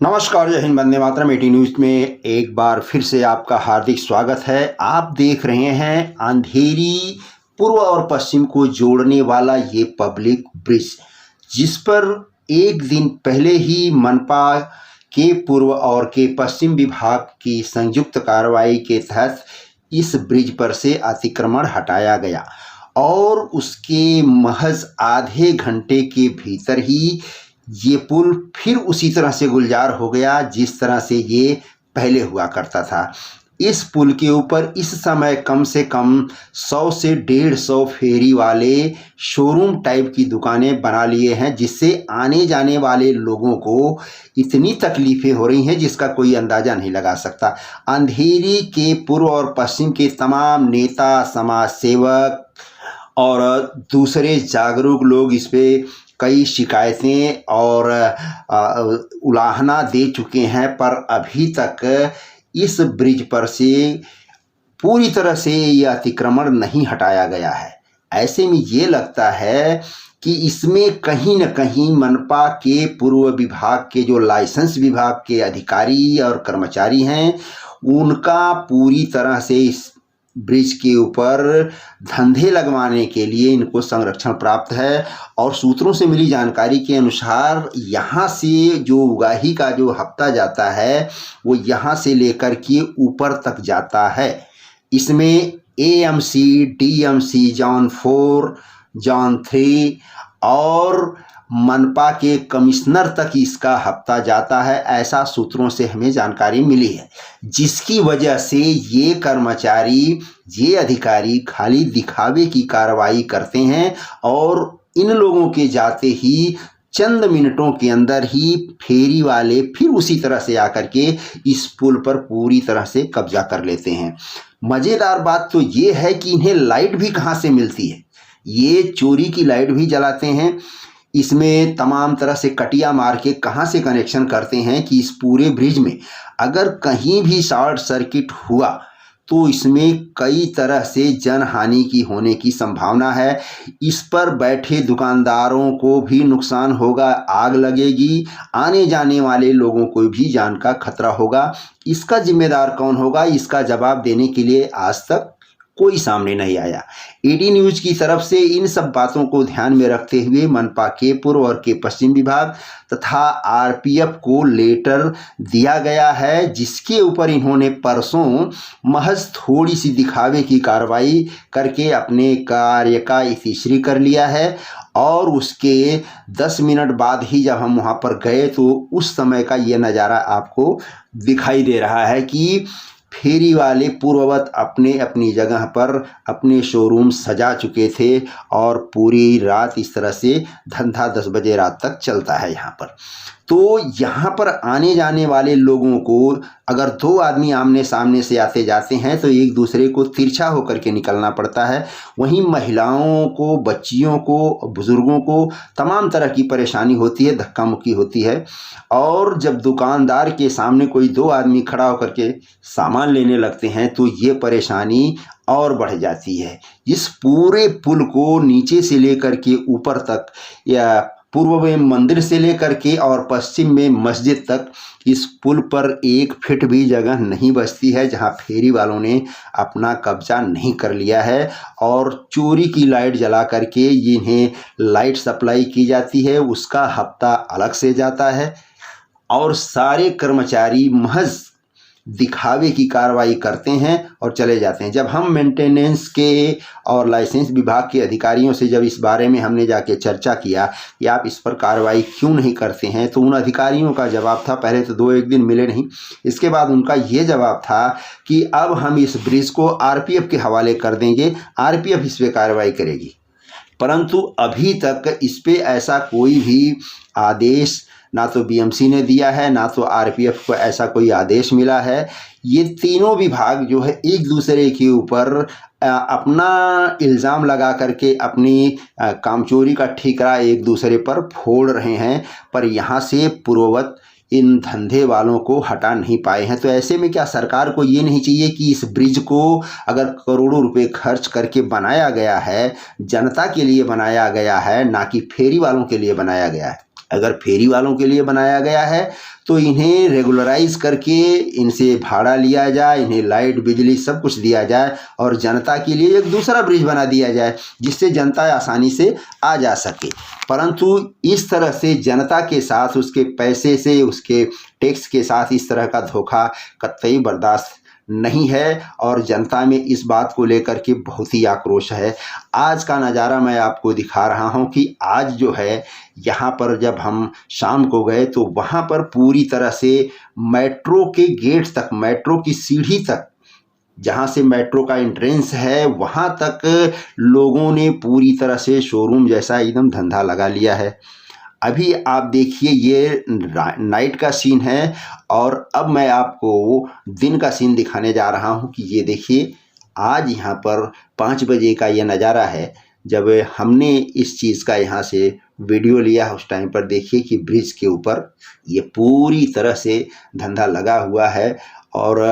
नमस्कार, जय हिंद, वंदे मातरम। 18 न्यूज में एक बार फिर से आपका हार्दिक स्वागत है। आप देख रहे हैं अंधेरी पूर्व और पश्चिम को जोड़ने वाला ये पब्लिक ब्रिज, जिस पर एक दिन पहले ही मनपा के पूर्व और के पश्चिम विभाग की संयुक्त कार्रवाई के तहत इस ब्रिज पर से अतिक्रमण हटाया गया और उसके महज आधे घंटे के भीतर ही ये पुल फिर उसी तरह से गुलजार हो गया जिस तरह से ये पहले हुआ करता था। इस पुल के ऊपर इस समय कम से कम 100 से 150 फेरी वाले शोरूम टाइप की दुकानें बना लिए हैं, जिससे आने जाने वाले लोगों को इतनी तकलीफ़ें हो रही हैं जिसका कोई अंदाज़ा नहीं लगा सकता। अंधेरी के पूर्व और पश्चिम के तमाम नेता, समाज सेवक और दूसरे जागरूक लोग इस पे कई शिकायतें और उलाहना दे चुके हैं, पर अभी तक इस ब्रिज पर से पूरी तरह से यह अतिक्रमण नहीं हटाया गया है। ऐसे में ये लगता है कि इसमें कहीं न कहीं मनपा के पूर्व विभाग के जो लाइसेंस विभाग के अधिकारी और कर्मचारी हैं, उनका पूरी तरह से इस ब्रिज के ऊपर धंधे लगवाने के लिए इनको संरक्षण प्राप्त है। और सूत्रों से मिली जानकारी के अनुसार यहाँ से जो उगाही का जो हफ्ता जाता है वो यहाँ से लेकर के ऊपर तक जाता है। इसमें AMC, DMC जोन 4, जोन 3 और मनपा के कमिश्नर तक इसका हफ्ता जाता है, ऐसा सूत्रों से हमें जानकारी मिली है। जिसकी वजह से ये कर्मचारी, ये अधिकारी खाली दिखावे की कार्रवाई करते हैं और इन लोगों के जाते ही चंद मिनटों के अंदर ही फेरी वाले फिर उसी तरह से आकर के इस पुल पर पूरी तरह से कब्जा कर लेते हैं। मज़ेदार बात तो ये है कि इन्हें लाइट भी कहाँ से मिलती है। ये चोरी की लाइट भी जलाते हैं। इसमें तमाम तरह से कटिया मार के कहाँ से कनेक्शन करते हैं कि इस पूरे ब्रिज में अगर कहीं भी शॉर्ट सर्किट हुआ तो इसमें कई तरह से जनहानि की होने की संभावना है। इस पर बैठे दुकानदारों को भी नुकसान होगा, आग लगेगी, आने जाने वाले लोगों को भी जान का खतरा होगा। इसका जिम्मेदार कौन होगा, इसका जवाब देने के लिए आज तक कोई सामने नहीं आया। 18 न्यूज की तरफ से इन सब बातों को ध्यान में रखते हुए मनपा के पूर्व और के पश्चिम विभाग तथा RPF को लेटर दिया गया है, जिसके ऊपर इन्होंने परसों महज थोड़ी सी दिखावे की कार्रवाई करके अपने कार्य का इतिश्री कर लिया है। और उसके 10 मिनट बाद ही जब हम वहाँ पर गए तो उस समय का ये नज़ारा आपको दिखाई दे रहा है कि फेरी वाले पूर्ववत अपने अपनी जगह पर अपने शोरूम सजा चुके थे और पूरी रात इस तरह से धंधा 10 बजे रात तक चलता है यहाँ पर। तो यहाँ पर आने जाने वाले लोगों को अगर 2 आदमी आमने सामने से आते जाते हैं तो एक दूसरे को तिरछा होकर के निकलना पड़ता है। वहीं महिलाओं को, बच्चियों को, बुज़ुर्गों को तमाम तरह की परेशानी होती है, धक्का मुक्की होती है। और जब दुकानदार के सामने कोई 2 आदमी खड़ा होकर के सामान लेने लगते हैं तो ये परेशानी और बढ़ जाती है। इस पूरे पुल को नीचे से लेकर के ऊपर तक, या पूर्व में मंदिर से लेकर के और पश्चिम में मस्जिद तक, इस पुल पर 1 फीट भी जगह नहीं बचती है जहां फेरी वालों ने अपना कब्जा नहीं कर लिया है। और चोरी की लाइट जला करके इन्हें लाइट सप्लाई की जाती है, उसका हफ्ता अलग से जाता है। और सारे कर्मचारी महज दिखावे की कार्रवाई करते हैं और चले जाते हैं। जब हम मेंटेनेंस के और लाइसेंस विभाग के अधिकारियों से जब इस बारे में हमने जाके चर्चा किया कि आप इस पर कार्रवाई क्यों नहीं करते हैं, तो उन अधिकारियों का जवाब था, पहले तो 2-1 दिन मिले नहीं, इसके बाद उनका ये जवाब था कि अब हम इस ब्रिज को RPF के हवाले कर देंगे, RPF इस पर कार्रवाई करेगी। परंतु अभी तक इस पर ऐसा कोई भी आदेश ना तो BMC ने दिया है, ना तो RPF को ऐसा कोई आदेश मिला है। ये तीनों विभाग जो है एक दूसरे के ऊपर अपना इल्ज़ाम लगा करके अपनी कामचोरी का ठीकरा एक दूसरे पर फोड़ रहे हैं, पर यहाँ से पूर्ववत इन धंधे वालों को हटा नहीं पाए हैं। तो ऐसे में क्या सरकार को ये नहीं चाहिए कि इस ब्रिज को अगर करोड़ों रुपए खर्च करके बनाया गया है, जनता के लिए बनाया गया है, ना कि फेरी वालों के लिए बनाया गया है, अगर फेरी वालों के लिए बनाया गया है तो इन्हें रेगुलराइज करके इनसे भाड़ा लिया जाए, इन्हें लाइट बिजली सब कुछ दिया जाए और जनता के लिए एक दूसरा ब्रिज बना दिया जाए जिससे जनता आसानी से आ जा सके। परंतु इस तरह से जनता के साथ उसके पैसे से, उसके टैक्स के साथ इस तरह का धोखा कतई बर्दाश्त नहीं है और जनता में इस बात को लेकर के बहुत ही आक्रोश है। आज का नज़ारा मैं आपको दिखा रहा हूं कि आज जो है यहाँ पर जब हम शाम को गए तो वहाँ पर पूरी तरह से मेट्रो के गेट तक, मेट्रो की सीढ़ी तक, जहाँ से मेट्रो का एंट्रेंस है वहाँ तक लोगों ने पूरी तरह से शोरूम जैसा एकदम धंधा लगा लिया है। अभी आप देखिए ये नाइट का सीन है और अब मैं आपको दिन का सीन दिखाने जा रहा हूँ कि ये देखिए आज यहाँ पर 5 बजे का ये नज़ारा है। जब हमने इस चीज़ का यहाँ से वीडियो लिया उस टाइम पर देखिए कि ब्रिज के ऊपर ये पूरी तरह से धंधा लगा हुआ है और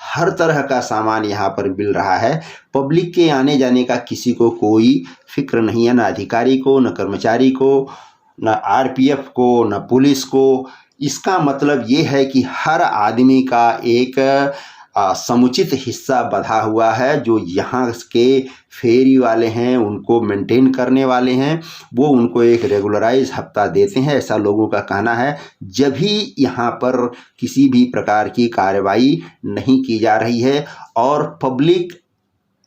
हर तरह का सामान यहाँ पर मिल रहा है। पब्लिक के आने जाने का किसी को कोई फिक्र नहीं है, ना अधिकारी को, न कर्मचारी को, न आरपीएफ को, न पुलिस को। इसका मतलब ये है कि हर आदमी का एक समुचित हिस्सा बंधा हुआ है। जो यहाँ के फेरी वाले हैं, उनको मेंटेन करने वाले हैं, वो उनको एक रेगुलराइज हफ्ता देते हैं, ऐसा लोगों का कहना है। जब भी यहाँ पर किसी भी प्रकार की कार्रवाई नहीं की जा रही है और पब्लिक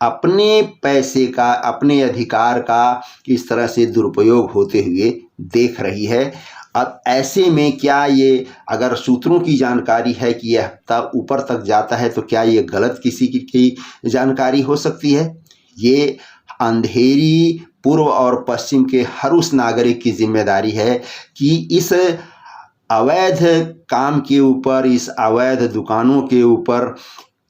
अपने पैसे का, अपने अधिकार का इस तरह से दुरुपयोग होते हुए देख रही है। अब ऐसे में क्या ये, अगर सूत्रों की जानकारी है कि यह हफ्ता ऊपर तक जाता है तो क्या ये गलत किसी की जानकारी हो सकती है? ये अंधेरी पूर्व और पश्चिम के हर उस नागरिक की जिम्मेदारी है कि इस अवैध काम के ऊपर, इस अवैध दुकानों के ऊपर,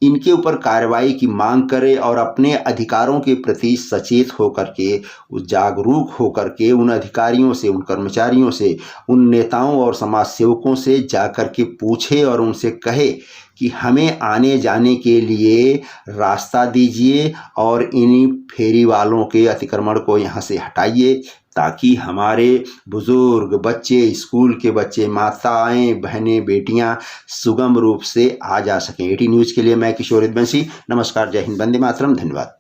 इनके ऊपर कार्रवाई की मांग करे और अपने अधिकारों के प्रति सचेत होकर के, जागरूक होकर के उन अधिकारियों से, उन कर्मचारियों से, उन नेताओं और समाज सेवकों से जाकर के पूछे और उनसे कहे कि हमें आने जाने के लिए रास्ता दीजिए और इन फेरी वालों के अतिक्रमण को यहाँ से हटाइए, ताकि हमारे बुजुर्ग, बच्चे, स्कूल के बच्चे, माताएं, बहनें, बेटियां सुगम रूप से आ जा सकें। 18 न्यूज़ के लिए मैं किशोर बंसी। नमस्कार, जय हिंद, वंदे मातरम, धन्यवाद।